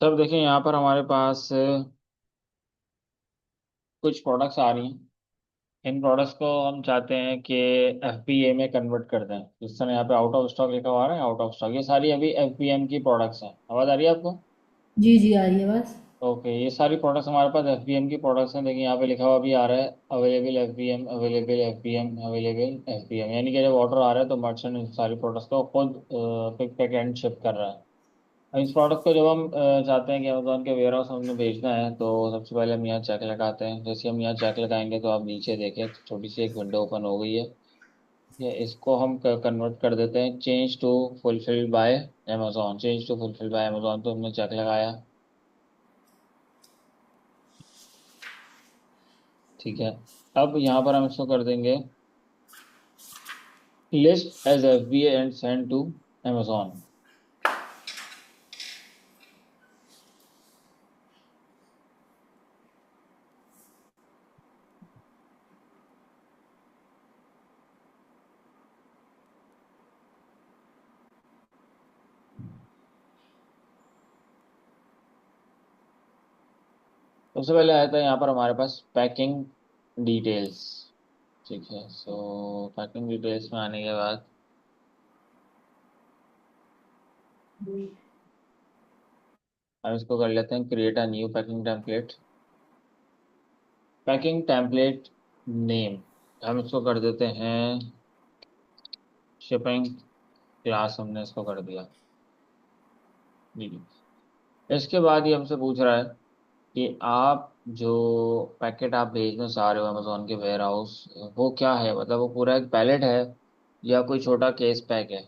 तब देखें यहाँ पर हमारे पास कुछ प्रोडक्ट्स आ रही हैं। इन प्रोडक्ट्स को हम चाहते हैं कि एफबीए में कन्वर्ट कर दें। जिस तरह यहाँ पे आउट ऑफ स्टॉक लिखा हुआ है, आउट ऑफ स्टॉक, ये सारी अभी एफबीएम की प्रोडक्ट्स हैं। आवाज़ आ रही है आपको? जी जी आ रही है बस। ओके, ये सारी प्रोडक्ट्स हमारे पास एफबीएम की प्रोडक्ट्स हैं। देखिए यहाँ पे लिखा हुआ भी आ रहा है, available FBM, available FBM, available FBM, यानी कि जब ऑर्डर आ रहा है तो मर्चेंट इन सारी प्रोडक्ट्स को खुद पिक पैक एंड शिप कर रहा है। अब इस प्रोडक्ट को जब हम चाहते हैं कि अमेजोन के वेयर हाउस हमने भेजना है, तो सबसे पहले हम यहाँ चेक लगाते हैं। जैसे हम यहाँ चेक लगाएंगे तो आप नीचे देखें, छोटी सी एक विंडो ओपन हो गई है। ये इसको हम कन्वर्ट कर देते हैं, change to fulfil by Amazon. Change to fulfil by Amazon, तो हमने चेक लगाया। ठीक है। अब यहाँ पर हम इसको कर देंगे list as FBA and send to Amazon. सबसे पहले आया था यहाँ पर हमारे पास पैकिंग डिटेल्स। ठीक है, सो पैकिंग डिटेल्स में आने के बाद हम इसको कर लेते हैं create a new packing template. Packing template name हम इसको कर देते हैं शिपिंग क्लास, हमने इसको कर दिया। जी जी। इसके बाद ये हमसे पूछ रहा है कि आप जो पैकेट आप भेजना चाह रहे हो अमेजोन के वेयर हाउस, वो क्या है, मतलब वो पूरा एक पैलेट है या कोई छोटा केस पैक है।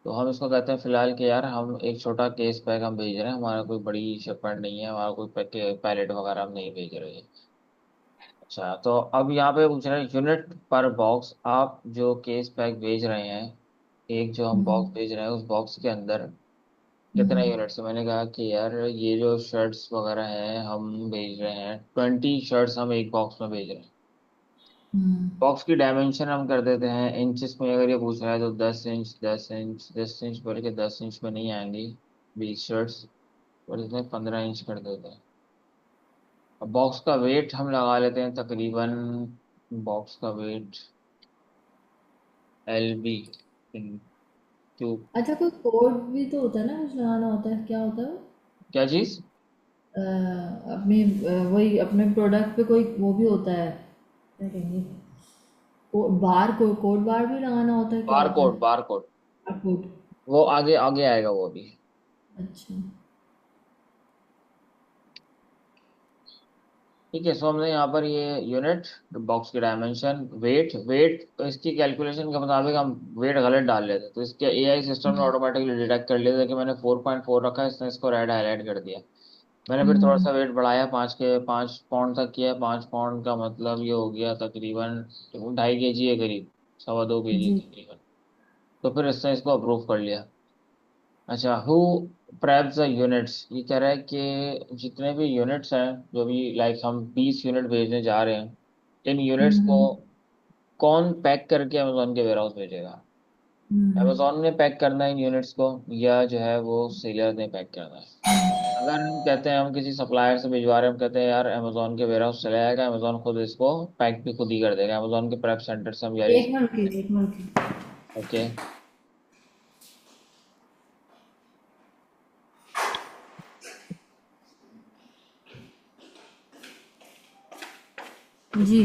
तो हम इसको कहते हैं फिलहाल कि यार हम एक छोटा केस पैक हम भेज रहे हैं, हमारा कोई बड़ी शिपमेंट नहीं है, हमारा कोई पैलेट वगैरह हम नहीं भेज रहे हैं। अच्छा, तो अब यहाँ पे पूछ रहे हैं यूनिट पर बॉक्स, आप जो केस पैक भेज रहे हैं, एक जो हम हम्म बॉक्स भेज रहे हैं उस बॉक्स के अंदर कितने हम्म यूनिट्स है। मैंने कहा कि यार ये जो शर्ट्स वगैरह हैं हम भेज रहे हैं 20 शर्ट्स हम एक बॉक्स में भेज रहे हैं। हम्म। बॉक्स की डायमेंशन हम कर देते हैं इंचेस में। अगर ये पूछ रहा है तो 10 इंच, 10 इंच, 10 इंच बोले कि 10 इंच में नहीं आएंगी 20 शर्ट्स, और इसमें 15 इंच कर देते हैं। अब बॉक्स का वेट हम लगा लेते हैं तकरीबन, बॉक्स का वेट LB टू। अच्छा, कोई कोड भी तो होता है ना, कुछ लगाना होता है, क्या होता है वो? क्या चीज? अपनी वही अपने प्रोडक्ट पे कोई वो भी होता है, क्या कहेंगे, बार को कोड बार भी लगाना होता है, क्या बार होता है? Code, bar code. कोड। वो आगे आगे आएगा वो भी। अच्छा। ठीक है, सो हमने यहाँ पर ये यूनिट, बॉक्स की डायमेंशन, वेट, वेट इसकी कैलकुलेशन के मुताबिक हम वेट गलत डाल लेते, तो इसके एआई सिस्टम ने ऑटोमेटिकली डिटेक्ट कर लिया था कि मैंने 4.4 रखा है, इसने इसको रेड हाईलाइट कर दिया। मैंने फिर थोड़ा हम्म सा वेट बढ़ाया, 5 पाउंड तक किया। 5 पाउंड का मतलब ये हो गया तकरीबन 2.5 kg है करीब, 2.25 kg जी। तकरीबन। तो फिर इसने इसको अप्रूव कर लिया। अच्छा, हु प्रेप्स द यूनिट्स, ये कह रहा है कि जितने भी यूनिट्स हैं, जो भी लाइक हम 20 यूनिट भेजने जा रहे हैं, इन यूनिट्स को हम्म कौन पैक करके अमेजोन के वेयर हाउस भेजेगा। हम्म अमेजोन ने पैक करना है इन यूनिट्स को, या जो है वो सेलर ने पैक करना है। अगर हम कहते हैं हम किसी सप्लायर से भिजवा रहे हैं, हम कहते हैं यार अमेजोन के वेयर हाउस चला जाएगा, अमेजोन खुद इसको पैक भी खुद ही कर देगा, अमेजोन के प्रेप सेंटर से हम यार एक मिनट की, एक मिनट की। ओके। जी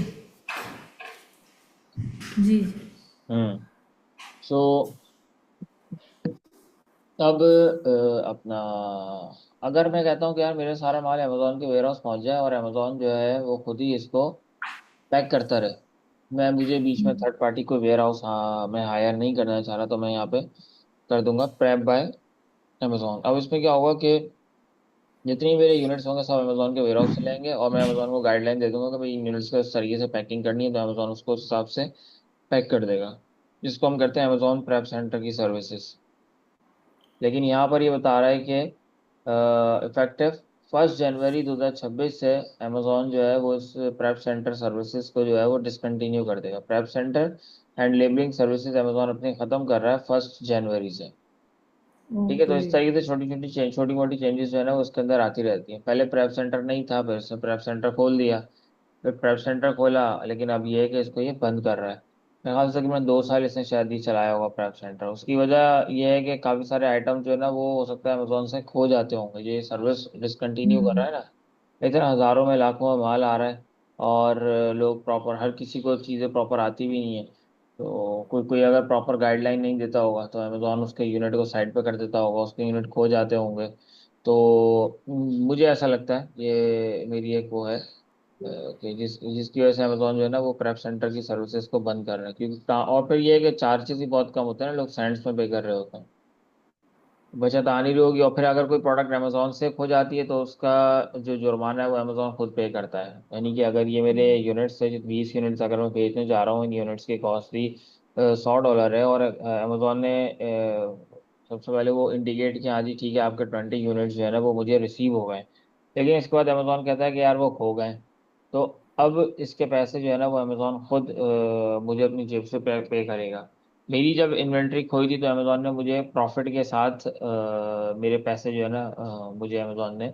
जी। सो अब अपना, अगर मैं कहता हूँ कि यार मेरे सारा माल अमेजोन के वेयर हाउस पहुंच जाए और अमेजोन जो है वो खुद ही इसको पैक करता रहे, मैं मुझे बीच में थर्ड पार्टी कोई वेयर हाउस हाँ मैं हायर नहीं करना चाह रहा, तो मैं यहाँ पे कर दूंगा प्रेप बाय अमेजोन। अब इसमें क्या होगा कि जितनी मेरे यूनिट्स होंगे सब अमेजोन के वेयर हाउस से लेंगे, और मैं अमेजोन को गाइडलाइन दे दूंगा कि भाई इन यूनिट्स को इस तरीके से पैकिंग करनी है, तो अमेजोन उसको उस हिसाब से पैक कर देगा, जिसको हम करते हैं अमेजोन प्रेप सेंटर की सर्विसेज। लेकिन यहाँ पर ये बता रहा है कि इफेक्टिव 1 जनवरी 2026 से अमेजोन जो है वो इस प्रेप सेंटर सर्विसेज को जो है वो डिसकंटिन्यू कर देगा। Prep centre and labelling services Amazon अपनी खत्म कर रहा है 1 जनवरी से। ठीक है, तो ओके। इस तरीके से छोटी मोटी चेंजेस जो है ना वो उसके अंदर आती रहती हैं। पहले प्रेप सेंटर नहीं था, फिर उसने प्रेप सेंटर खोल दिया। फिर प्रेप सेंटर खोला, लेकिन अब ये है कि इसको ये बंद कर रहा है। मेरे ख्याल से कि मैं 2 साल इसने शायद ही चलाया होगा प्रेप सेंटर। उसकी वजह ये है कि काफ़ी सारे आइटम जो है ना वो हो सकता है अमेजोन से खो जाते होंगे। ये सर्विस डिसकंटिन्यू कर रहा हम्म। है ना, लेकिन हज़ारों में लाखों में माल आ रहा है। और लोग प्रॉपर, हर किसी को चीज़ें प्रॉपर आती भी नहीं है। तो कोई कोई अगर प्रॉपर गाइडलाइन नहीं देता होगा तो अमेजोन उसके यूनिट को साइड पे कर देता होगा, उसके यूनिट खो जाते होंगे। तो मुझे ऐसा लगता है, ये मेरी एक वो है कि जिसकी वजह से अमेजोन जो है ना वो प्रेप सेंटर की सर्विसेज को बंद कर रहे हैं। क्योंकि और फिर ये है कि चार्जेस ही बहुत कम होते हैं ना, लोग सेंट्स में पे कर रहे होते हैं। बचत आ नहीं रही होगी, और फिर अगर कोई प्रोडक्ट अमेजोन से खो जाती है तो उसका जो जुर्माना है वो अमेजोन खुद पे करता है। यानी कि अगर ये मेरे यूनिट्स है, जो 20 यूनिट्स अगर मैं बेचने जा रहा हूँ, इन यूनिट्स की कॉस्ट भी $100 है, और अमेजोन ने सबसे पहले वो इंडिकेट किया, हाँ जी ठीक है आपके 20 यूनिट्स जो है ना वो मुझे रिसीव हो गए। लेकिन इसके बाद अमेजोन कहता है कि यार वो खो गए। तो अब इसके पैसे जो है ना वो अमेजोन खुद मुझे अपनी जेब से पे करेगा। मेरी जब इन्वेंट्री खोई थी तो अमेजोन ने मुझे प्रॉफिट के साथ मेरे पैसे जो है ना मुझे अमेजोन ने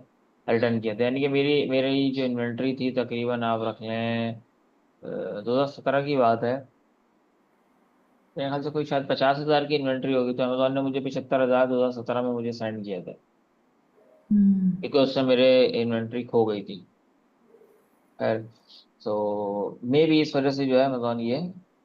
रिटर्न किए थे। यानी कि मेरी जो इन्वेंट्री थी, तकरीबन आप रख लें 2017 की बात है। मेरे ख्याल से कोई शायद 50,000 की इन्वेंट्री होगी, तो अमेजोन ने मुझे 75,000 2017 में मुझे सेंड किया था, हम्म। क्योंकि उससे मेरे इन्वेंट्री खो गई थी। खैर, तो मे भी इस वजह से जो है अमेजोन ये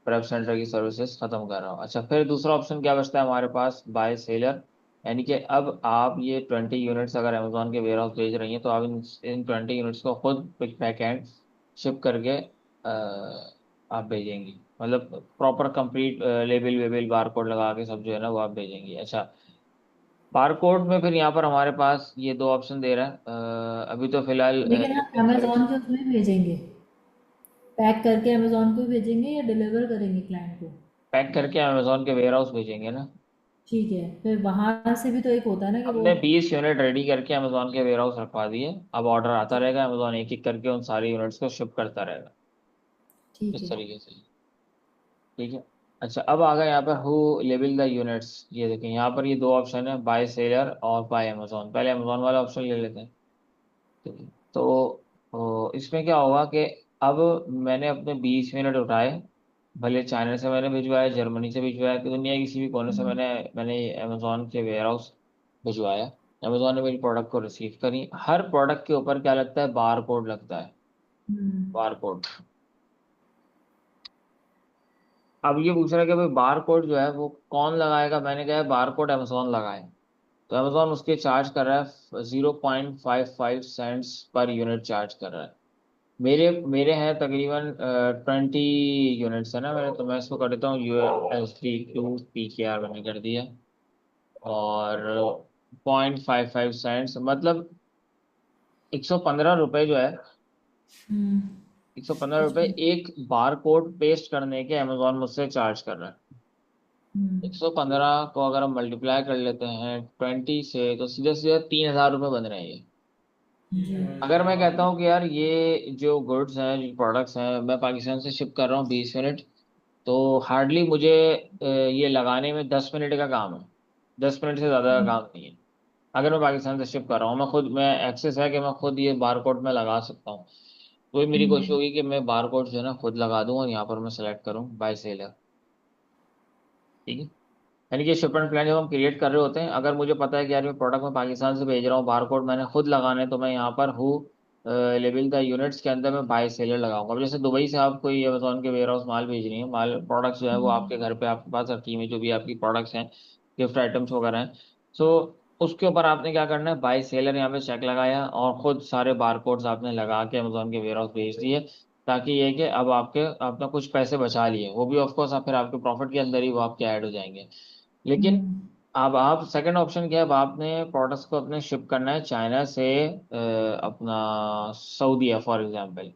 प्रेप सेंटर की सर्विसेज खत्म कर रहा हूँ। अच्छा, फिर दूसरा ऑप्शन क्या बचता है हमारे पास, बाय सेलर। यानी कि अब आप ये 20 यूनिट्स अगर अमेजोन के वेयर हाउस भेज रही हैं तो आप इन 20 यूनिट्स को खुद पिक पैक एंड शिप करके आप भेजेंगी। मतलब प्रॉपर कंप्लीट लेबल वेबल बार कोड लगा के सब जो है ना वो आप भेजेंगी। अच्छा, बार कोड में फिर यहाँ पर हमारे पास ये दो ऑप्शन दे रहा है अभी तो फिलहाल लेकिन हम अमेज़न के उसमें भेजेंगे, पैक करके अमेज़न को ही भेजेंगे या डिलीवर करेंगे क्लाइंट को? पैक करके अमेजोन के वेयर हाउस भेजेंगे ना। ठीक है, फिर वहाँ से भी तो एक होता है ना कि वो। हमने 20 यूनिट रेडी करके अमेजोन के वेयर हाउस रखवा दिए। अब ऑर्डर आता रहेगा, अमेजोन एक एक करके उन सारी यूनिट्स को शिप करता रहेगा, ठीक इस है। तरीके से। ठीक है। अच्छा, अब आ गए यहाँ पर हु लेबल द यूनिट्स। ये देखें यहाँ पर ये दो ऑप्शन है, बाय सेलर और बाय अमेजोन। पहले अमेजोन वाला ऑप्शन ले लेते हैं। ठीक है। तो इसमें क्या होगा कि अब मैंने अपने 20 यूनिट उठाए, भले चाइना से मैंने भिजवाया, जर्मनी से भिजवाया, कि दुनिया के किसी भी कोने से हुँ, मैंने अमेजोन के वेयर हाउस भिजवाया। अमेजोन ने मेरी प्रोडक्ट को रिसीव करी। हर प्रोडक्ट के ऊपर क्या लगता है, बार कोड लगता है, हुँ, बार कोड। अब ये पूछ रहा है कि भाई बार कोड जो है वो कौन लगाएगा। मैंने कहा है बार कोड अमेजोन लगाए। तो अमेजोन उसके चार्ज कर रहा है 0.55 सेंट्स पर यूनिट चार्ज कर रहा है। मेरे मेरे हैं तकरीबन 20 यूनिट्स है ना मेरे, तो मैं इसको कर देता हूँ USD टू PKR मैंने कर दिया। और 0.55 सेंट्स मतलब 115 रुपये जो है, हुँ, 115 रुपये उसमें। एक बार कोड पेस्ट करने के अमेजोन मुझसे चार्ज कर रहा है। हुँ, 115 को अगर हम मल्टीप्लाई कर लेते हैं 20 से, तो सीधे सीधे 3,000 रुपये बन रहे हैं ये। जी। अगर मैं कहता हूँ कि यार ये जो गुड्स हैं, जो प्रोडक्ट्स हैं, मैं पाकिस्तान से शिप कर रहा हूँ 20 यूनिट, तो हार्डली मुझे ये लगाने में 10 मिनट का काम है। 10 मिनट से ज़्यादा का हुँ, काम नहीं है। अगर मैं पाकिस्तान से शिप कर रहा हूँ, मैं एक्सेस है कि मैं खुद ये बार कोड में लगा सकता हूँ। तो ये मेरी कोशिश हुँ, होगी कि मैं बार कोड जो है ना खुद लगा दूँ, और यहाँ पर मैं सेलेक्ट करूँ बाय सेलर। ठीक है। यानी कि शिपमेंट प्लान जब हम क्रिएट कर रहे होते हैं, अगर मुझे पता है कि यार मैं प्रोडक्ट मैं पाकिस्तान से भेज रहा हूँ, बारकोड मैंने खुद लगाना है, तो मैं यहाँ पर हूँ लेवल द यूनिट्स के अंदर मैं बाय सेलर लगाऊंगा। अब जैसे दुबई से आप कोई अमेजोन के वेयर हाउस माल भेज रही है, माल प्रोडक्ट्स जो है वो आपके घर पे आपके पास रखी हुई, जो भी आपकी प्रोडक्ट्स हैं, गिफ्ट आइटम्स वगैरह हैं। सो उसके ऊपर आपने क्या करना है, बाय सेलर यहाँ पे चेक लगाया और खुद सारे बारकोड्स आपने लगा के अमेजोन के वेयर हाउस भेज दिए। ताकि ये कि अब आपने कुछ पैसे बचा लिए, वो भी ऑफकोर्स आप फिर आपके प्रॉफिट के अंदर ही वो आपके ऐड हो जाएंगे। लेकिन हुँ, अब आप सेकंड ऑप्शन क्या है, अब आपने प्रोडक्ट्स को अपने शिप करना है चाइना से अपना सऊदीया फॉर एग्जांपल।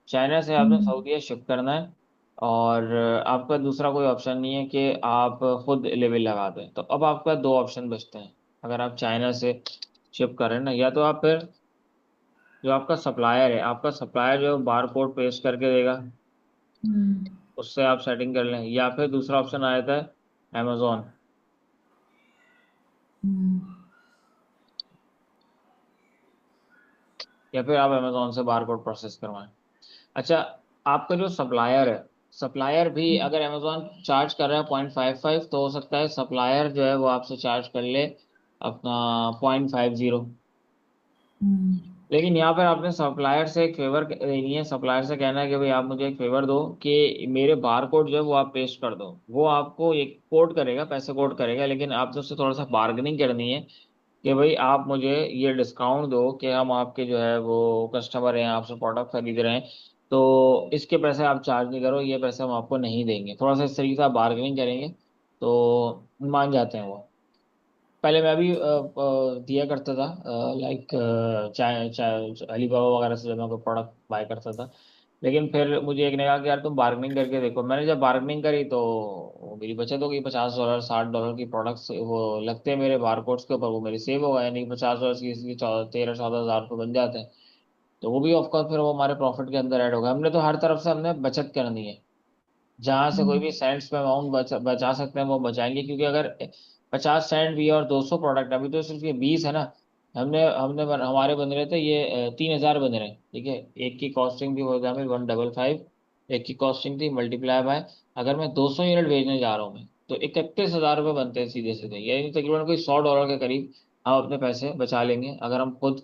चाइना से आपने हुँ, सऊदीया शिप करना है, और आपका दूसरा कोई ऑप्शन नहीं है कि आप खुद लेवल लगा दें। तो अब आपका दो ऑप्शन बचते हैं। अगर आप चाइना से शिप करें ना, या तो आप फिर जो आपका सप्लायर है, आपका सप्लायर जो बार कोड पेस्ट करके देगा, हुँ, उससे आप सेटिंग कर लें, या फिर दूसरा ऑप्शन आ जाता है अमेजोन। हम्म। या फिर आप अमेजोन से बार कोड प्रोसेस करवाएं। अच्छा, आपका जो सप्लायर है, सप्लायर भी अगर अमेजोन चार्ज कर रहा है 0.55, तो हो सकता है सप्लायर जो है वो आपसे चार्ज कर ले अपना 0.50। हम्म। लेकिन यहाँ पर आपने सप्लायर से एक फेवर लेनी है, सप्लायर से कहना है कि भाई आप मुझे एक फेवर दो कि मेरे बार कोड जो है वो आप पेस्ट कर दो। वो आपको एक कोड करेगा, पैसे कोड करेगा, लेकिन आपसे उससे थोड़ा सा बार्गेनिंग करनी है कि भाई आप मुझे ये डिस्काउंट दो कि हम आपके जो है वो कस्टमर हैं, आपसे प्रोडक्ट खरीद रहे हैं, तो इसके पैसे आप चार्ज नहीं करो, ये पैसे हम आपको नहीं देंगे। थोड़ा सा इस तरीके से आप बार्गेनिंग करेंगे तो मान जाते हैं वो। पहले मैं भी दिया करता था, लाइक चाय चाय अलीबाबा वगैरह से जब मैं कोई प्रोडक्ट बाय करता था। लेकिन फिर मुझे एक ने कहा कि यार तुम बार्गेनिंग करके देखो। मैंने जब बार्गेनिंग करी तो वो मेरी बचत हो गई, $50 $60 की प्रोडक्ट्स वो लगते हैं मेरे बारकोड्स के ऊपर, वो मेरी सेव हो गए, यानी कि $50 की इसकी 13-14 हज़ार रुपये बन जाते हैं। तो वो भी ऑफकोर्स फिर वो हमारे प्रॉफिट के अंदर ऐड होगा। हमने तो हर तरफ से हमने बचत करनी है, जहां से कोई भी सेंट्स में अमाउंट बचा सकते हैं वो बचाएंगे। क्योंकि अगर 50 सेंट भी और 200 प्रोडक्ट, अभी तो सिर्फ ये 20 है ना, हमने हमने हमारे बन रहे थे ये 3,000 बन रहे हैं, ठीक है। एक की कॉस्टिंग थी फॉर एग्जाम्पल 155, एक की कॉस्टिंग थी मल्टीप्लाई बाय, अगर मैं 200 यूनिट भेजने जा रहा हूँ मैं, तो 31,000 रुपये बनते हैं सीधे सीधे, यानी तकरीबन कोई $100 के करीब हम अपने पैसे बचा लेंगे अगर हम खुद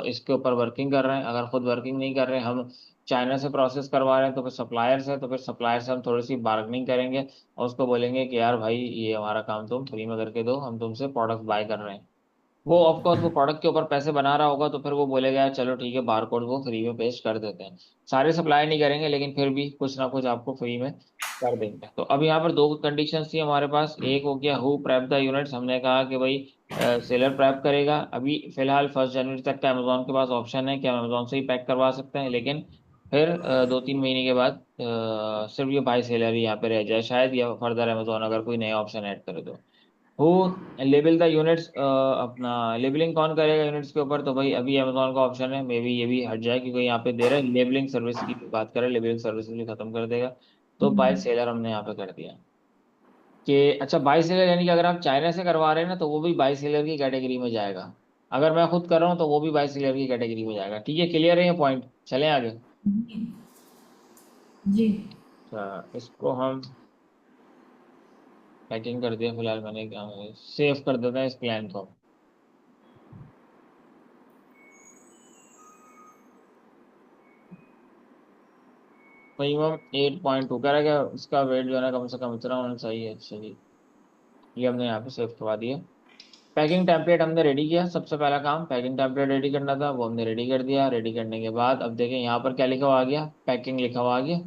इसके ऊपर वर्किंग कर रहे हैं। अगर खुद वर्किंग नहीं कर रहे हैं, हम चाइना से प्रोसेस करवा रहे हैं, तो फिर सप्लायर से, तो फिर सप्लायर से हम थोड़ी सी बार्गेनिंग करेंगे और उसको बोलेंगे कि यार भाई ये हमारा काम तुम फ्री में करके दो, हम तुमसे प्रोडक्ट बाय कर रहे हैं। वो ऑफ कोर्स वो प्रोडक्ट के ऊपर पैसे बना रहा होगा, तो फिर वो बोलेगा यार चलो ठीक है, बार कोड वो फ्री में पेस्ट कर देते हैं। सारे सप्लाई नहीं करेंगे, लेकिन फिर भी कुछ ना कुछ आपको फ्री में कर देंगे। तो अब यहाँ पर दो कंडीशंस थी हमारे पास। एक हो गया हु प्रेप द यूनिट्स, हमने कहा कि भाई सेलर प्रेप करेगा। अभी फिलहाल 1 जनवरी तक का अमेजोन के पास ऑप्शन है कि हम अमेजोन से ही पैक करवा सकते हैं, लेकिन फिर 2-3 महीने के बाद सिर्फ ये बाई सेलर ही यहाँ पे रह जाए शायद, या फर्दर अमेजोन अगर कोई नया ऑप्शन ऐड करे तो। वो लेबल द यूनिट्स, अपना लेबलिंग कौन करेगा यूनिट्स के ऊपर, तो भाई अभी अमेजोन का ऑप्शन है, मे बी ये भी हट जाए, क्योंकि यहाँ पे दे रहा है लेबलिंग सर्विस की बात करें, लेबलिंग सर्विस भी खत्म कर देगा। तो बाय हम्म। सेलर हमने यहाँ पे कर दिया कि अच्छा बाय सेलर, यानी कि अगर आप चाइना से करवा रहे हैं ना, तो वो भी बाय सेलर की कैटेगरी में जाएगा। अगर मैं खुद कर रहा हूँ तो वो भी बाय सेलर की कैटेगरी में जाएगा। ठीक है, क्लियर है ये पॉइंट, चलें आगे। जी। इसको हम पैकिंग कर दिया फिलहाल, मैंने सेव कर देता है इस प्लान को। मिनिमम 8.2 कह रहा है कि इसका वेट जो है ना कम से कम इतना होना चाहिए। अच्छा जी, ये हमने यहाँ पे सेव करवा दिया। पैकिंग टेम्पलेट हमने रेडी किया, सबसे पहला काम पैकिंग टेम्पलेट रेडी करना था, वो हमने रेडी कर दिया। रेडी करने के बाद अब देखें यहाँ पर क्या लिखा हुआ आ गया, पैकिंग लिखा हुआ आ गया।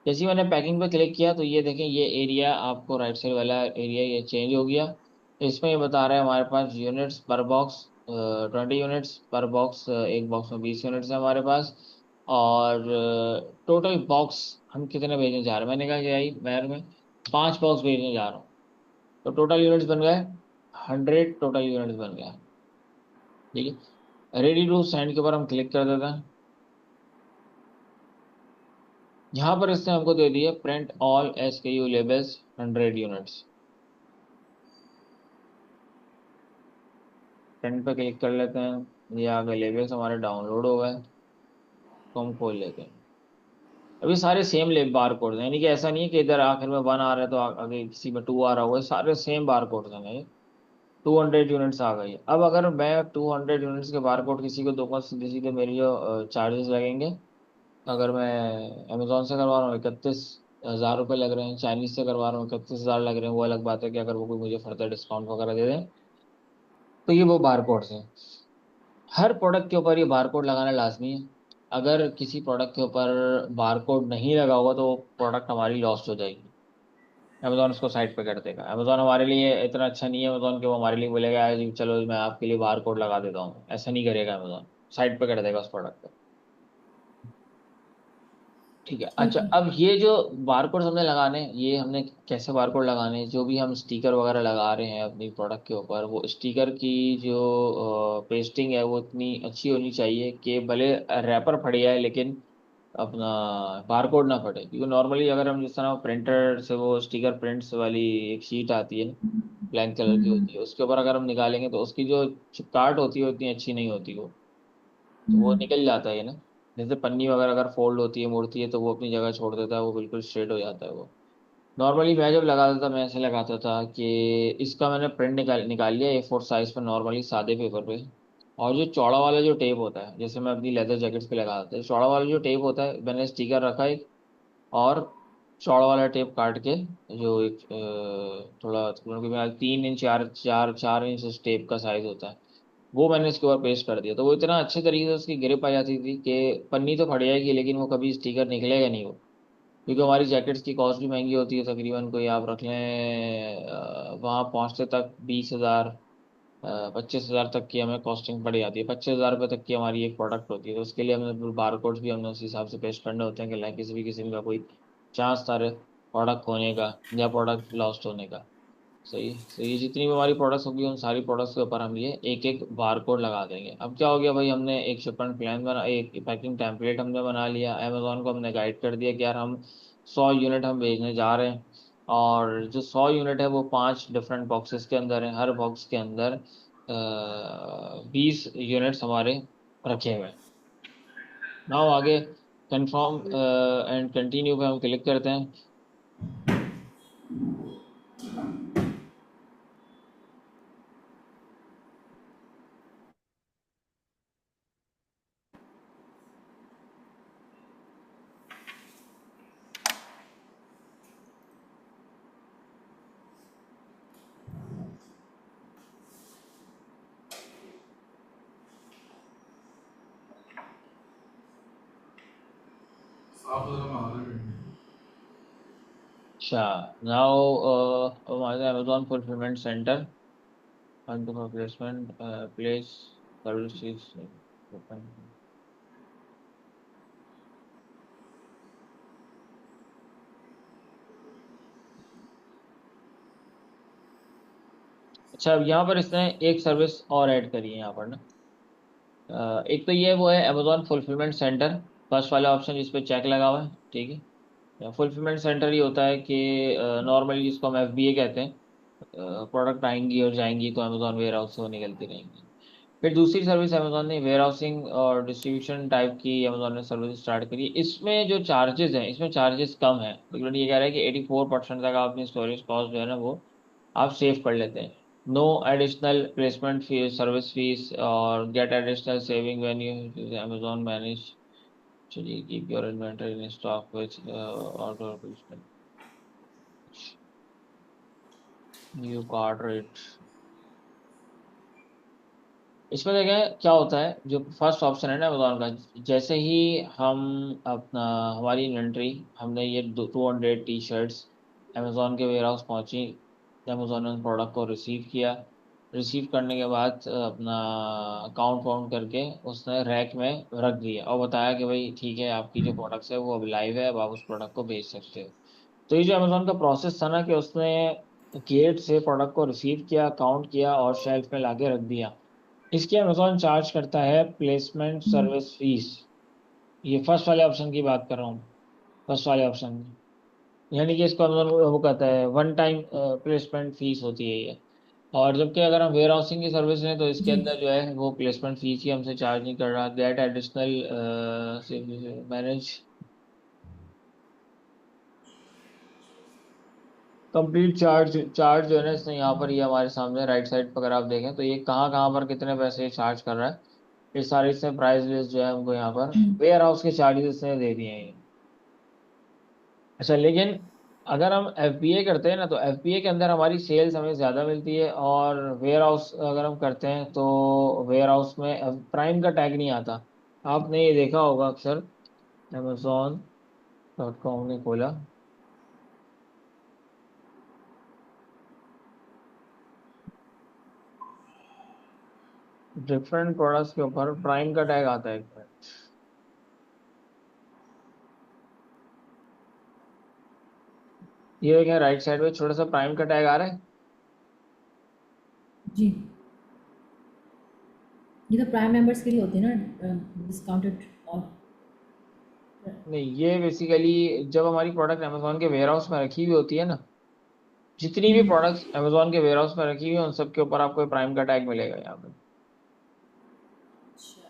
जैसे ही मैंने पैकिंग पे क्लिक किया तो ये देखें, ये एरिया आपको राइट साइड वाला एरिया ये चेंज हो गया। इसमें ये बता रहा है हमारे पास यूनिट्स पर बॉक्स 20 यूनिट्स पर बॉक्स, एक बॉक्स में 20 यूनिट्स है हमारे पास। और टोटल बॉक्स हम कितने भेजने जा रहे हैं, मैंने कहा कि भाई मैं 5 बॉक्स भेजने जा रहा हूँ। तो टोटल यूनिट्स बन गए 100, टोटल यूनिट्स बन गया। ठीक है, रेडी टू सेंड के ऊपर हम क्लिक कर देते हैं। यहाँ पर इसने हमको दे दिया print all SKU labels 100 units. Print पे क्लिक कर लेते हैं, ये आगे लेबल्स हमारे डाउनलोड हो गए, तो हम खोल लेते हैं। अभी सारे सेम ले बार कोड हैं, यानी कि ऐसा नहीं है कि इधर आखिर में 1 आ रहा है तो आगे किसी में 2 आ रहा होगा, सारे सेम बार कोड हैं। 200 यूनिट्स आ गई। अब अगर मैं 200 यूनिट्स के बार कोड किसी को दूंगा, सीधे सीधे मेरे जो चार्जेस लगेंगे, अगर मैं अमेजोन से करवा रहा हूँ 31,000 रुपये लग रहे हैं, चाइनीज से करवा रहा हूँ 31,000 लग रहे हैं, वो अलग बात है कि अगर वो कोई मुझे फर्दर डिस्काउंट वगैरह दे दें। तो ये वो बार कोड्स हैं, हर प्रोडक्ट के ऊपर ये बारकोड लगाना लाजमी है। अगर किसी प्रोडक्ट के ऊपर बारकोड नहीं लगा होगा तो वो प्रोडक्ट हमारी लॉस्ट हो जाएगी। अमेजोन उसको साइड पे कर देगा। अमेजोन हमारे लिए इतना अच्छा नहीं है अमेजोन कि वो हमारे लिए बोलेगा "यार जी चलो मैं आपके लिए बारकोड लगा देता हूँ", ऐसा नहीं करेगा अमेजोन, साइड पे कर देगा उस प्रोडक्ट को। ठीक है, अच्छा ठीक है। अब ये जो बारकोड हमने लगाने, ये हमने कैसे बारकोड लगाने, जो भी हम स्टिकर वगैरह लगा रहे हैं अपनी प्रोडक्ट के ऊपर, वो स्टिकर की जो पेस्टिंग है वो इतनी अच्छी होनी चाहिए कि भले रैपर फट गया है, लेकिन अपना बारकोड ना फटे, क्योंकि नॉर्मली अगर हम जिस तरह प्रिंटर से वो स्टिकर प्रिंट्स वाली एक शीट आती है, ब्लैक कलर की होती है, उसके ऊपर अगर हम निकालेंगे तो उसकी जो चिपकाट होती है उतनी अच्छी नहीं होती वो, तो वो निकल जाता है ना। जैसे पन्नी वगैरह अगर फोल्ड होती है, मुड़ती है, तो वो अपनी जगह छोड़ देता है, वो बिल्कुल स्ट्रेट हो जाता है वो। नॉर्मली मैं जब लगाता था मैं ऐसे लगाता था कि इसका मैंने प्रिंट निकाल लिया A4 साइज पर, नॉर्मली सादे पेपर पे। और जो चौड़ा वाला जो टेप होता है, जैसे मैं अपनी लेदर जैकेट्स पे लगाता था, चौड़ा वाला जो टेप होता है मैंने स्टिकर रखा एक, और चौड़ा वाला टेप काट के, जो एक थोड़ा क्योंकि मैं 3 इंच 4 इंच टेप का साइज होता है, वो मैंने इसके ऊपर पेस्ट कर दिया, तो वो इतना अच्छे तरीके से उसकी ग्रिप आ जाती थी कि पन्नी तो फट जाएगी लेकिन वो कभी स्टिकर निकलेगा नहीं वो। क्योंकि हमारी जैकेट्स की कॉस्ट भी महंगी होती है, तकरीबन कोई आप रख लें वहाँ पहुँचते तक 20,000 25,000 तक की हमें कॉस्टिंग पड़ जाती है, 25,000 रुपये तक की हमारी एक प्रोडक्ट होती है, तो उसके लिए हमें बार कोड्स भी हमने उस हिसाब से पेस्ट करने होते हैं कि लाइक किसी भी किस्म का कोई चांस था प्रोडक्ट खोने का या प्रोडक्ट लॉस्ट होने का। सही, तो ये जितनी भी हमारी प्रोडक्ट्स होगी उन सारी प्रोडक्ट्स के ऊपर हम ये एक एक बार कोड लगा देंगे। अब क्या हो गया भाई, हमने एक शिपमेंट प्लान बना, एक पैकिंग टेम्पलेट हमने बना लिया, अमेजोन को हमने गाइड कर दिया कि यार हम 100 यूनिट हम भेजने जा रहे हैं, और जो 100 यूनिट है वो 5 डिफरेंट बॉक्सेस के अंदर है, हर बॉक्स के अंदर 20 यूनिट्स हमारे रखे हुए हैं। नाउ आगे कंफर्म एंड कंटिन्यू पे हम क्लिक करते हैं। साफ सुथरा माहौल है पिंड में। अच्छा, नाउ हमारे Amazon fulfilment centre and the replacement place services open। अच्छा, अब यहाँ पर इसने एक सर्विस और ऐड करी है यहाँ पर ना। एक तो ये वो है अमेजोन फुलफिलमेंट सेंटर, फर्स्ट वाला ऑप्शन जिस पे चेक लगा हुआ है, ठीक है। फुलफिलमेंट सेंटर ये होता है कि नॉर्मली जिसको हम FBA कहते हैं, प्रोडक्ट आएंगी और जाएंगी तो अमेजोन वेयर हाउस से वो निकलती रहेंगी। फिर दूसरी सर्विस अमेजोन ने वेयर हाउसिंग और डिस्ट्रीब्यूशन टाइप की अमेजोन ने सर्विस स्टार्ट करी। इसमें जो चार्जेस हैं, इसमें चार्जेस कम है, लेकिन ये कह रहा है कि 84% तक आप अपनी स्टोरेज कॉस्ट जो है ना वो आप सेव कर लेते हैं। No additional placement fees, service fees, और get additional saving when you Amazon manage, चलिए keep your inventory in stock with order placement, new card rate. इसमें देखें क्या होता है, जो फर्स्ट ऑप्शन है ना अमेजोन का, जैसे ही हम अपना हमारी इन्वेंट्री, हमने ये 200 टी शर्ट्स अमेजोन के वेयर हाउस पहुंची, अमेजोन ने प्रोडक्ट को रिसीव किया, रिसीव करने के बाद अपना काउंट वाउंट करके उसने रैक में रख दिया और बताया कि भाई ठीक है, आपकी जो प्रोडक्ट्स है वो अब लाइव है, अब आप उस प्रोडक्ट को भेज सकते हो। तो ये जो अमेजोन का प्रोसेस था ना कि उसने गेट से प्रोडक्ट को रिसीव किया, काउंट किया और शेल्फ में लाके रख दिया, इसकी अमेजोन चार्ज करता है प्लेसमेंट सर्विस फीस। ये फर्स्ट वाले ऑप्शन की बात कर रहा हूँ, फर्स्ट वाले ऑप्शन की, यानी कि इसको अमेजोन वो कहता है वन टाइम प्लेसमेंट फीस होती है ये। और जबकि अगर हम वेयर हाउसिंग की सर्विस लें तो इसके जी। अंदर जो है वो प्लेसमेंट फीस ही हमसे चार्ज नहीं कर रहा, get additional manage complete charge, charge जो है ना इसने यहाँ पर, ये हमारे सामने राइट साइड पर अगर आप देखें तो ये कहाँ कहाँ पर कितने पैसे चार्ज कर रहा है, ये सारी इसने प्राइस लिस्ट जो है हमको यहाँ पर वेयर हाउस के चार्जेस इसने दे दिए हैं ये। अच्छा, लेकिन अगर हम FBA करते हैं ना तो FBA के अंदर हमारी सेल्स हमें ज़्यादा मिलती है, और वेयर हाउस अगर हम करते हैं तो वेयर हाउस में प्राइम का टैग नहीं आता। आपने ये देखा होगा अक्सर, Amazon.com ने खोला, डिफरेंट प्रोडक्ट्स के ऊपर प्राइम का टैग आता है एक मिनट। ये देखें राइट साइड में छोटा सा प्राइम का टैग आ रहा है। जी, ये तो प्राइम मेंबर्स के लिए होती है ना, डिस्काउंटेड और नहीं, ये बेसिकली जब हमारी प्रोडक्ट अमेजोन के वेयर हाउस में रखी हुई होती है ना, जितनी भी हम्म। प्रोडक्ट्स अमेजोन के वेयर हाउस में रखी हुई है उन सब के ऊपर आपको प्राइम का टैग मिलेगा यहाँ पे। अच्छा।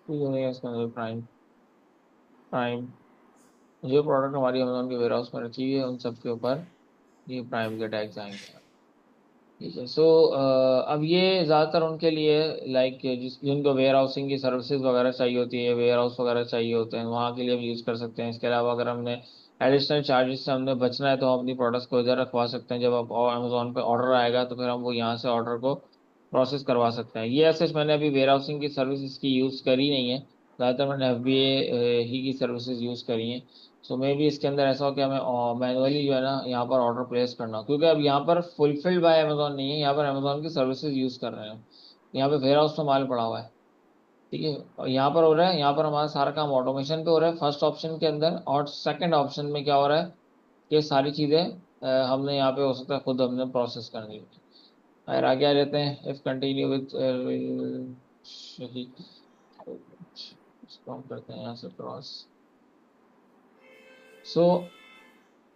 तो ये है इसका मतलब प्राइम। प्राइम जो प्रोडक्ट हमारी अमेजोन के वेयर हाउस में रखी हुई है उन सब के ऊपर ये प्राइम के टैग्स आएंगे। ठीक है। सो अब ये ज़्यादातर उनके लिए लाइक जिनको वेयर हाउसिंग की सर्विसेज वगैरह चाहिए होती है, वेयर हाउस वगैरह चाहिए होते हैं, वहाँ के लिए हम यूज़ कर सकते हैं। इसके अलावा अगर हमने एडिशनल चार्जेस से हमने बचना है तो हम अपनी प्रोडक्ट्स को इधर रखवा सकते हैं। जब आप अमेजोन पे ऑर्डर आएगा तो फिर हम वो यहाँ से ऑर्डर को प्रोसेस करवा सकते हैं। ये ऐसे मैंने अभी वेयर हाउसिंग की सर्विस इसकी यूज़ करी नहीं है, ज़्यादातर मैंने FBA ही की सर्विसेज यूज़ करी हैं। सो मे भी इसके अंदर ऐसा हो कि हमें मैनुअली जो है ना यहाँ पर ऑर्डर प्लेस करना हो, क्योंकि अब यहाँ पर फुलफिल्ड बाय अमेजोन नहीं है, यहाँ पर अमेजोन की सर्विसेज यूज कर रहे हैं। यहाँ पे वेयर हाउस में माल पड़ा हुआ है। ठीक है। और यहाँ पर हो रहा है, यहाँ पर हमारा सारा काम ऑटोमेशन पे हो रहा है फर्स्ट ऑप्शन के अंदर, और सेकंड ऑप्शन में क्या हो रहा है कि सारी चीजें हमने यहाँ पे हो सकता है खुद हमने प्रोसेस करनी होती है। अगर आगे आ जाते हैं, इफ कंटिन्यू विथ इसको हम करते हैं यहाँ से क्रॉस। सो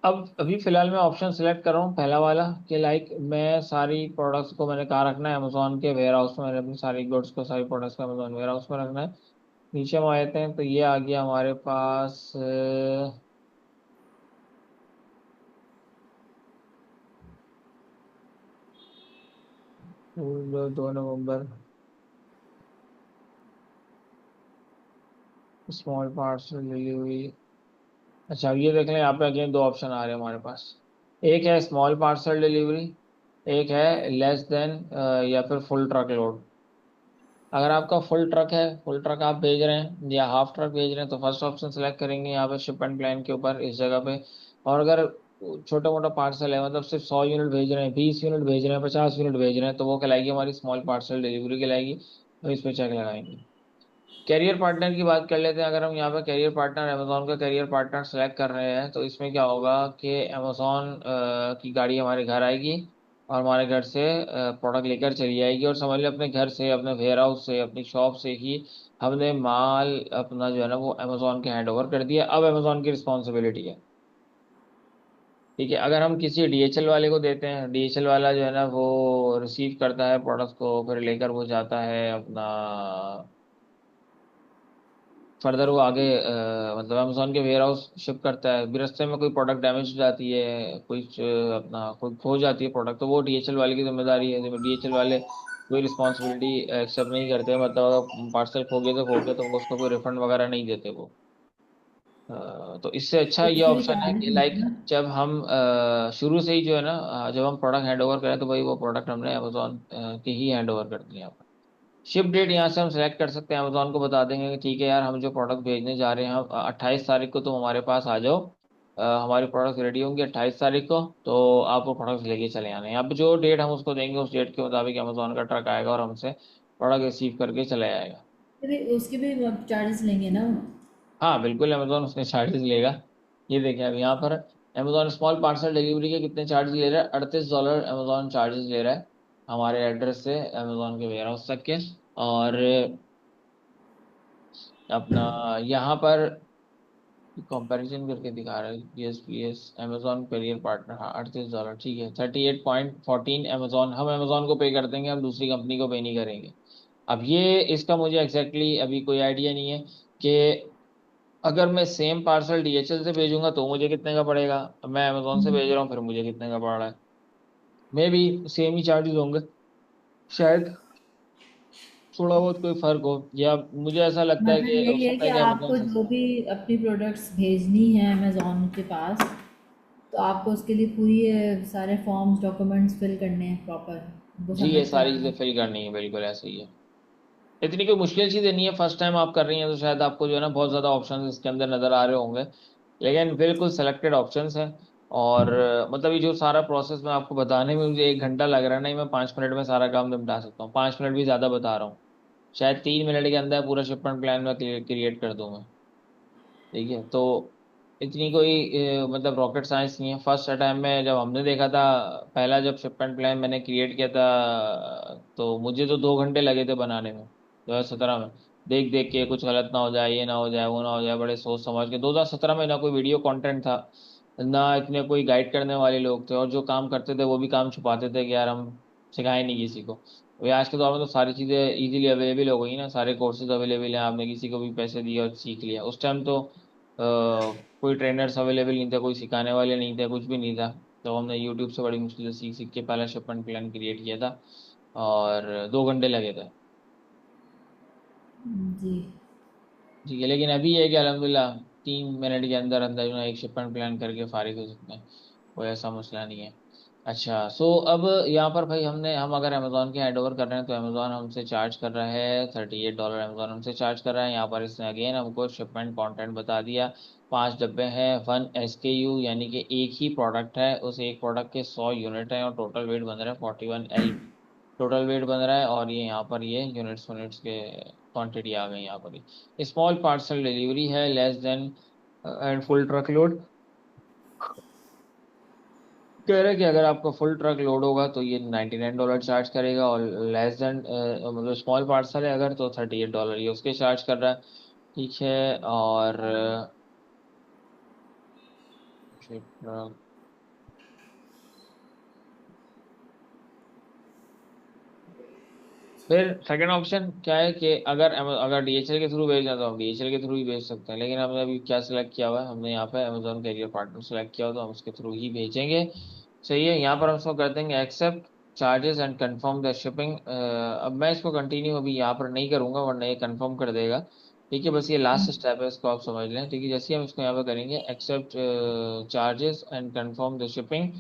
अब अभी फिलहाल मैं ऑप्शन सेलेक्ट कर रहा हूँ पहला वाला, कि लाइक मैं सारी प्रोडक्ट्स को मैंने कहाँ रखना है, अमेजोन के वेयर हाउस में। मैंने अपनी सारी गुड्स को, सारी प्रोडक्ट्स को अमेजोन वेयर हाउस में रखना है। नीचे हम आते हैं तो ये आ गया हमारे पास 2 नवंबर, स्मॉल पार्सल डिलीवरी। अच्छा, अब ये देख लें, यहाँ पे अगेन दो ऑप्शन आ रहे हैं हमारे पास। एक है स्मॉल पार्सल डिलीवरी, एक है लेस देन या फिर फुल ट्रक लोड। अगर आपका फुल ट्रक है, फुल ट्रक आप भेज रहे हैं या हाफ ट्रक भेज रहे हैं, तो फर्स्ट ऑप्शन सेलेक्ट करेंगे यहाँ पे शिप एंड प्लान के ऊपर इस जगह पे। और अगर छोटा मोटा पार्सल है, मतलब सिर्फ 100 यूनिट भेज रहे हैं, 20 यूनिट भेज रहे हैं, 50 यूनिट भेज रहे हैं, तो वो कहलाएगी हमारी स्मॉल पार्सल डिलीवरी कहलाएगी। तो इस पे चेक लगाएंगे। कैरियर पार्टनर की बात कर लेते हैं। अगर हम यहाँ पे कैरियर पार्टनर, अमेजोन का कैरियर पार्टनर सेलेक्ट कर रहे हैं, तो इसमें क्या होगा कि अमेजोन की गाड़ी हमारे घर आएगी और हमारे घर से प्रोडक्ट लेकर चली जाएगी। और समझ लें अपने घर से, अपने वेयर हाउस से, अपनी शॉप से ही हमने माल अपना जो है ना वो अमेजोन के हैंड ओवर कर दिया। अब अमेजोन की रिस्पॉन्सिबिलिटी है। ठीक है। अगर हम किसी DHL वाले को देते हैं, DHL वाला जो है ना वो रिसीव करता है प्रोडक्ट को, फिर लेकर वो जाता है अपना फर्दर, वो आगे मतलब अमेजोन के वेयर हाउस शिप करता है। भी रास्ते में कोई प्रोडक्ट डैमेज हो जाती है, कुछ अपना कोई खो जाती है प्रोडक्ट, तो वो DHL वाले की जिम्मेदारी है। DHL वाले कोई रिस्पॉन्सिबिलिटी एक्सेप्ट नहीं करते, मतलब अगर पार्सल खो गया तो उसको कोई रिफंड वगैरह नहीं देते वो। तो इससे अच्छा ये उसके भी ऑप्शन है चार्जेस कि होंगे लाइक ना? जब हम शुरू से ही जो है ना जब हम प्रोडक्ट हैंड ओवर करें तो भाई वो प्रोडक्ट हमने अमेजोन के ही हैंड ओवर कर दिया। शिप डेट यहाँ से हम सेलेक्ट कर सकते हैं, अमेजोन को बता देंगे कि ठीक है यार, हम जो प्रोडक्ट भेजने जा रहे हैं 28 तारीख को तुम हमारे पास आ जाओ, हमारी प्रोडक्ट रेडी होंगी 28 तारीख को, तो आप वो प्रोडक्ट लेके चले आना है। यहाँ पे जो डेट हम उसको देंगे उस डेट के मुताबिक अमेजोन का ट्रक आएगा और हमसे प्रोडक्ट रिसीव करके चले जाएगा। उसके भी चार्जेस लेंगे ना वो? हाँ बिल्कुल, अमेजोन उसने चार्जेस लेगा। ये देखिए अब यहाँ पर अमेजोन स्मॉल पार्सल डिलीवरी के कितने चार्जेस ले रहा है, $38 अमेजोन चार्जेस ले रहा है हमारे एड्रेस से अमेजोन के वेयर हाउस तक के। और अपना यहाँ पर कंपैरिजन करके दिखा रहा है USPS अमेजोन करियर पार्टनर, हाँ $38 ठीक है। 38.14 अमेजोन, हम अमेजोन को पे कर देंगे, हम दूसरी कंपनी को पे नहीं करेंगे। अब ये इसका मुझे एग्जैक्टली अभी कोई आइडिया नहीं है कि अगर मैं सेम पार्सल DHL से भेजूंगा तो मुझे कितने का पड़ेगा, अब मैं अमेजोन से भेज हम्म। रहा हूँ फिर मुझे कितने का पड़ रहा है। मे भी सेम ही चार्जेस होंगे शायद, थोड़ा बहुत कोई फर्क हो, या मुझे ऐसा लगता है मतलब कि हो यही है सकता कि है कि अमेजोन आपको से। जो भी अपनी प्रोडक्ट्स भेजनी है अमेज़न के पास, तो आपको उसके लिए पूरी सारे फॉर्म्स डॉक्यूमेंट्स फिल करने हैं प्रॉपर, उनको जी, ये सबमिट सारी कराना चीजें है। फिल करनी है, बिल्कुल ऐसे ही है। इतनी कोई मुश्किल चीजें नहीं है, फर्स्ट टाइम आप कर रही हैं तो शायद आपको जो है ना बहुत ज्यादा ऑप्शंस इसके अंदर नजर आ रहे होंगे, लेकिन बिल्कुल सेलेक्टेड ऑप्शंस हैं। और मतलब ये जो सारा प्रोसेस मैं आपको बताने में मुझे 1 घंटा लग रहा है, नहीं मैं 5 मिनट में सारा काम निपटा सकता हूँ। 5 मिनट भी ज्यादा बता रहा हूँ, शायद 3 मिनट के अंदर पूरा शिपमेंट प्लान में क्रिएट कर दूं मैं। ठीक है। तो इतनी कोई मतलब रॉकेट साइंस नहीं है। फर्स्ट अटैम्प्ट में जब हमने देखा था, पहला जब शिपमेंट प्लान मैंने क्रिएट किया था, तो मुझे तो 2 घंटे लगे थे बनाने में 2017 में। देख देख के कुछ गलत ना हो जाए, ये ना हो जाए, वो ना हो जाए, बड़े सोच समझ के। 2017 में ना कोई वीडियो कंटेंट था, ना इतने कोई गाइड करने वाले लोग थे, और जो काम करते थे वो भी काम छुपाते थे कि यार हम सिखाए नहीं किसी को। वही आज के दौर में तो सारी चीज़ें इजीली अवेलेबल हो गई ना, सारे कोर्सेज अवेलेबल हैं, आपने किसी को भी पैसे दिए और सीख लिया। उस टाइम तो कोई ट्रेनर्स अवेलेबल नहीं थे, कोई सिखाने वाले नहीं थे, कुछ भी नहीं था। तो हमने यूट्यूब से बड़ी मुश्किल से सीख सीख के पहला शिपमेंट प्लान क्रिएट किया था, और 2 घंटे लगे थे। जी। ठीक है, लेकिन अभी है कि अल्हम्दुलिल्लाह 3 मिनट के अंदर अंदर जो है एक शिपमेंट प्लान करके फारिग हो सकते हैं। कोई ऐसा मसला नहीं है। अच्छा, सो अब यहाँ पर भाई हम अगर अमेजोन के हैंड ओवर कर रहे हैं, तो अमेजोन हमसे चार्ज कर रहा है $38। अमेजोन हमसे चार्ज कर रहा है। यहाँ पर इसने अगेन हमको शिपमेंट कंटेंट बता दिया। 5 डब्बे हैं, 1 SKU, यानी कि एक ही प्रोडक्ट है, उस एक प्रोडक्ट के 100 यूनिट हैं, और टोटल वेट बन रहा है 41 LB। टोटल वेट बन रहा है, और ये यहाँ पर ये यूनिट्स यूनिट्स के क्वांटिटी आ गई यहाँ पर। स्मॉल पार्सल डिलीवरी है, less than and full truck load. कह रहे हैं कि अगर आपका फुल ट्रक लोड होगा तो ये $99 चार्ज करेगा, और लेस देन मतलब स्मॉल पार्सल है अगर, तो $38 ये उसके चार्ज कर रहा है। ठीक है। और ट्रक, फिर सेकंड ऑप्शन क्या है कि अगर DHL के थ्रू भेजना, तो हम DHL के थ्रू ही भेज सकते हैं। लेकिन हमने अभी क्या सिलेक्ट किया हुआ है, हमने यहाँ पे अमेजोन कैरियर पार्टनर सेलेक्ट किया हुआ, तो हम उसके थ्रू ही भेजेंगे। सही है। यहाँ पर हम इसको कर देंगे accept charges and confirm the shipping. अब मैं इसको कंटिन्यू अभी यहाँ पर नहीं करूंगा, वरना ये कंफर्म कर देगा। ठीक है, बस ये लास्ट स्टेप है, इसको आप समझ लें। ठीक है, जैसे ही हम इसको यहाँ पर करेंगे accept charges and confirm the shipping,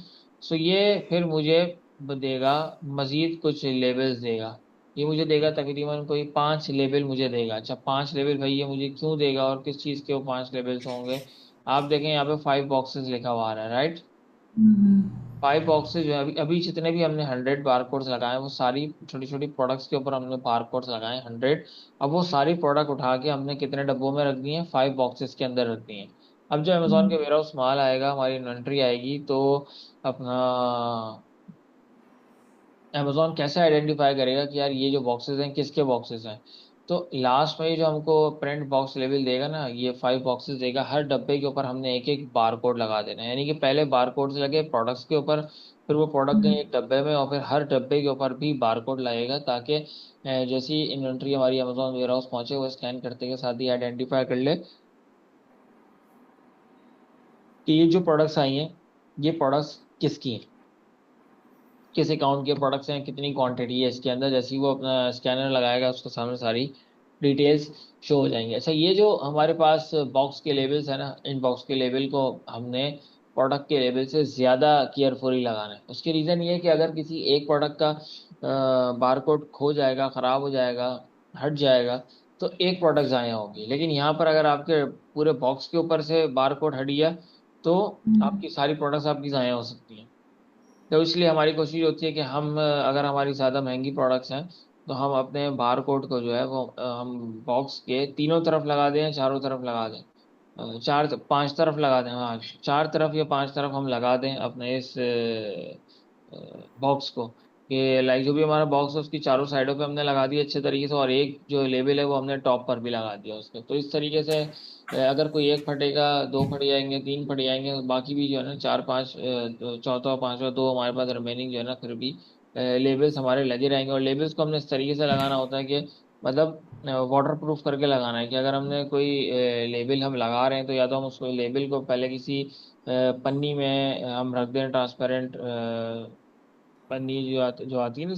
so ये फिर मुझे देगा मजीद कुछ लेबल्स देगा। ये मुझे देगा तकरीबन कोई 5 लेबल मुझे देगा। अच्छा, 5 लेबल भाई ये मुझे क्यों देगा, और किस चीज़ के वो 5 लेबल्स होंगे? आप देखें यहाँ पे 5 बॉक्सेस लिखा हुआ आ रहा है, राइट। हम्म। 5 बॉक्सेज जो है, अभी अभी जितने भी हमने 100 बार कोड्स लगाए हैं, वो सारी छोटी छोटी प्रोडक्ट्स के ऊपर हमने बार कोड्स लगाए हैं 100। अब वो सारी प्रोडक्ट उठा के हमने कितने डब्बों में रख दी हैं? 5 बॉक्सेस के अंदर रख दी हैं। अब जो अमेजोन के हम्म। वेयर हाउस माल आएगा, हमारी इन्वेंट्री आएगी, तो अपना अमेजोन कैसे आइडेंटिफाई करेगा कि यार ये जो बॉक्सेस हैं किसके बॉक्सेस हैं? तो लास्ट में ये जो हमको प्रिंट बॉक्स लेवल देगा ना, ये 5 बॉक्सेस देगा। हर डब्बे के ऊपर हमने एक एक बार कोड लगा देना है, यानी कि पहले बार कोड लगे प्रोडक्ट्स के ऊपर, फिर वो प्रोडक्ट गए एक डब्बे में, और फिर हर डब्बे के ऊपर भी बार कोड लगेगा, ताकि जैसी इन्वेंट्री हमारी अमेजोन वेयर हाउस पहुंचे, वो स्कैन करते के साथ ही आइडेंटिफाई कर ले कि ये जो प्रोडक्ट्स आई हैं, ये प्रोडक्ट्स किसकी हैं, किस अकाउंट के प्रोडक्ट्स हैं, कितनी क्वांटिटी है इसके अंदर। जैसे ही वो अपना स्कैनर लगाएगा, उसके सामने सारी डिटेल्स शो हो जाएंगी। अच्छा, ये जो हमारे पास बॉक्स के लेबल्स है ना, इन बॉक्स के लेबल को हमने प्रोडक्ट के लेबल से ज़्यादा केयरफुली लगाना है। उसके रीज़न ये है कि अगर किसी एक प्रोडक्ट का बारकोड खो जाएगा, ख़राब हो जाएगा, हट जाएगा, तो एक प्रोडक्ट ज़ाया होगी। लेकिन यहाँ पर अगर आपके पूरे बॉक्स के ऊपर से बारकोड हट गया, तो आपकी सारी प्रोडक्ट्स आपकी ज़ाया हो सकती हैं। तो इसलिए हमारी कोशिश होती है कि हम अगर हमारी ज़्यादा महंगी प्रोडक्ट्स हैं, तो हम अपने बार कोड को जो है वो हम बॉक्स के तीनों तरफ लगा दें, चारों तरफ लगा दें, 5 तरफ लगा दें। हाँ, 4 तरफ या 5 तरफ हम लगा दें अपने इस बॉक्स को, कि लाइक जो भी हमारा बॉक्स है उसकी चारों साइडों पे हमने लगा दिया अच्छे तरीके से, और एक जो लेबल है वो हमने टॉप पर भी लगा दिया उसके। तो इस तरीके से अगर कोई एक फटेगा, दो फट जाएंगे, तीन फट जाएंगे, तो बाकी भी जो है ना चार पांच, चौथा पांचवा दो हमारे पास रिमेनिंग जो है ना, फिर भी लेबल्स हमारे लगे रहेंगे। और लेबल्स को हमने इस तरीके से लगाना होता है कि मतलब वाटर प्रूफ करके लगाना है, कि अगर हमने कोई लेबल हम लगा रहे हैं, तो या तो हम उसको लेबल को पहले किसी पन्नी में हम रख दें, ट्रांसपेरेंट पन्नी जो आती है ना,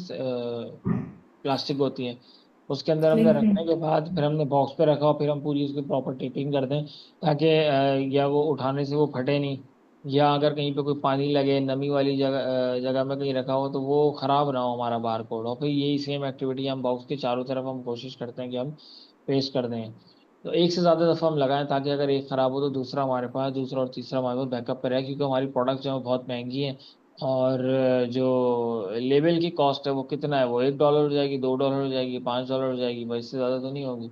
प्लास्टिक होती है, उसके अंदर हमने क्लिंग फिल्म। रखने के बाद फिर हमने बॉक्स पे रखा, और फिर हम पूरी उसकी प्रॉपर टेपिंग कर दें, ताकि या वो उठाने से वो फटे नहीं, या अगर कहीं पे कोई पानी लगे, नमी वाली जगह में कहीं रखा हो, तो वो खराब ना हो हमारा बार कोड। और फिर यही सेम एक्टिविटी हम बॉक्स के चारों तरफ हम कोशिश करते हैं कि हम पेस्ट कर दें। तो एक से ज़्यादा दफ़ा हम लगाएं, ताकि अगर एक ख़राब हो तो दूसरा हमारे पास, दूसरा और तीसरा हमारे पास बैकअप पे रहे, क्योंकि हमारी प्रोडक्ट जो है वो बहुत महंगी है। और जो लेबल की कॉस्ट है वो कितना है, वो $1 हो जाएगी, $2 हो जाएगी, $5 हो जाएगी, बस इससे ज़्यादा तो नहीं होगी।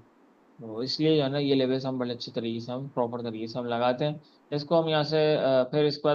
तो इसलिए जो है ना ये लेवल्स हम बड़े अच्छे तरीके से हम प्रॉपर तरीके से हम लगाते हैं इसको। हम यहाँ से फिर इसके बाद